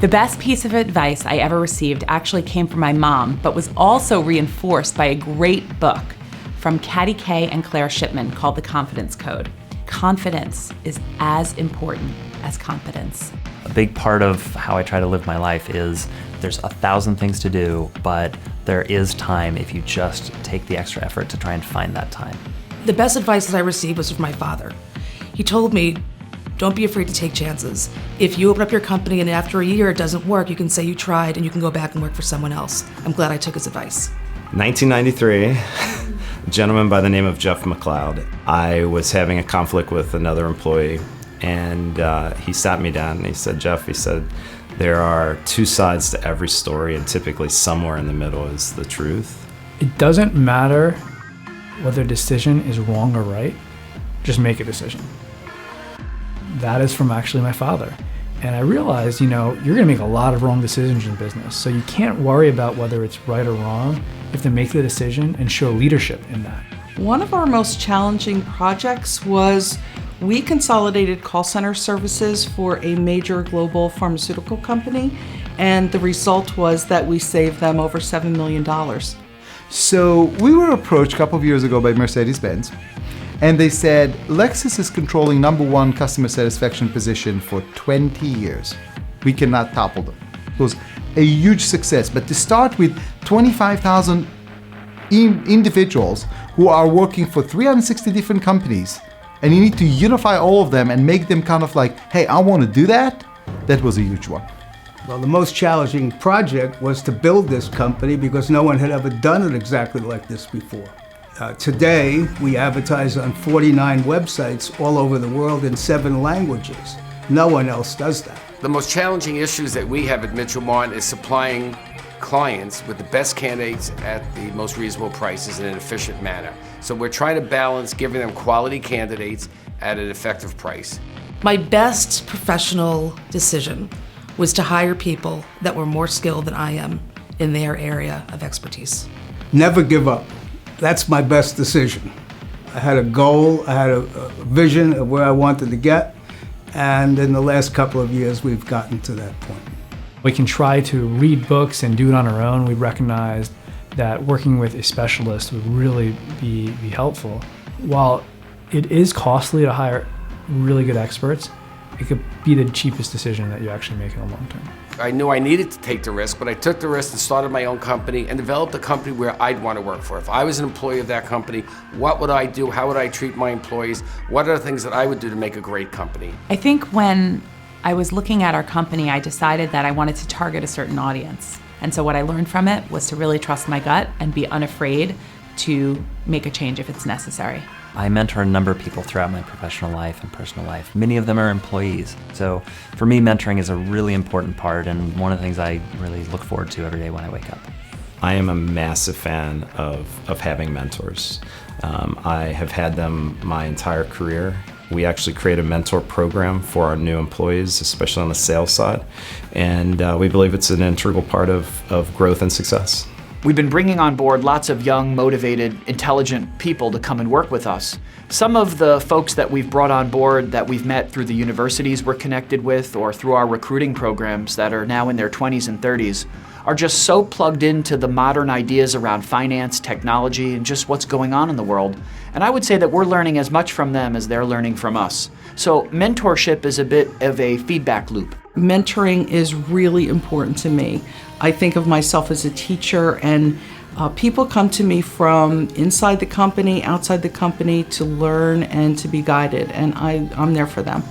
The best piece of advice I ever received actually came from my mom, but was also reinforced by a great book from Katty Kay and Claire Shipman called The Confidence Code. Confidence is as important as competence. A big part of how I try to live my life is there's 1,000 things to do, but there is time if you just take the extra effort to try and find that time. The best advice that I received was from my father. He told me, don't be afraid to take chances. If you open up your company and after a year it doesn't work, you can say you tried and you can go back and work for someone else. I'm glad I took his advice. 1993, a gentleman by the name of Jeff McLeod. I was having a conflict with another employee, and he sat me down and he said, Jeff, he said, there are two sides to every story, and typically somewhere in the middle is the truth. It doesn't matter whether a decision is wrong or right, just make a decision. That is from actually my father. And I realized, you're gonna make a lot of wrong decisions in business, so you can't worry about whether it's right or wrong. You have to make the decision and show leadership in that. One of our most challenging projects was we consolidated call center services for a major global pharmaceutical company, and the result was that we saved them over $7 million. So we were approached a couple of years ago by Mercedes-Benz, and they said, Lexus is controlling #1 customer satisfaction position for 20 years. We cannot topple them. It was a huge success, but to start with 25,000 individuals who are working for 360 different companies, and you need to unify all of them and make them kind of like, hey, I want to do that, that was a huge one. Well, the most challenging project was to build this company because no one had ever done it exactly like this before. Today, we advertise on 49 websites all over the world in 7 languages. No one else does that. The most challenging issues that we have at Mitchell Martin is supplying clients with the best candidates at the most reasonable prices in an efficient manner. So we're trying to balance giving them quality candidates at an effective price. My best professional decision was to hire people that were more skilled than I am in their area of expertise. Never give up. That's my best decision. I had a goal, I had a vision of where I wanted to get, and in the last couple of years, we've gotten to that point. We can try to read books and do it on our own. We recognized that working with a specialist would really be helpful. While it is costly to hire really good experts, it could be the cheapest decision that you actually make in the long term. I knew I needed to take the risk, but I took the risk and started my own company and developed a company where I'd want to work for. If I was an employee of that company, what would I do? How would I treat my employees? What are the things that I would do to make a great company? I think when I was looking at our company, I decided that I wanted to target a certain audience. And so what I learned from it was to really trust my gut and be unafraid to make a change if it's necessary. I mentor a number of people throughout my professional life and personal life. Many of them are employees. So for me, mentoring is a really important part and one of the things I really look forward to every day when I wake up. I am a massive fan of having mentors. I have had them my entire career. We actually create a mentor program for our new employees, especially on the sales side, and we believe it's an integral part of growth and success. We've been bringing on board lots of young, motivated, intelligent people to come and work with us. Some of the folks that we've brought on board that we've met through the universities we're connected with or through our recruiting programs that are now in their 20s and 30s are just so plugged into the modern ideas around finance, technology, and just what's going on in the world. And I would say that we're learning as much from them as they're learning from us. So mentorship is a bit of a feedback loop. Mentoring is really important to me. I think of myself as a teacher, and people come to me from inside the company, outside the company to learn and to be guided, and I'm there for them.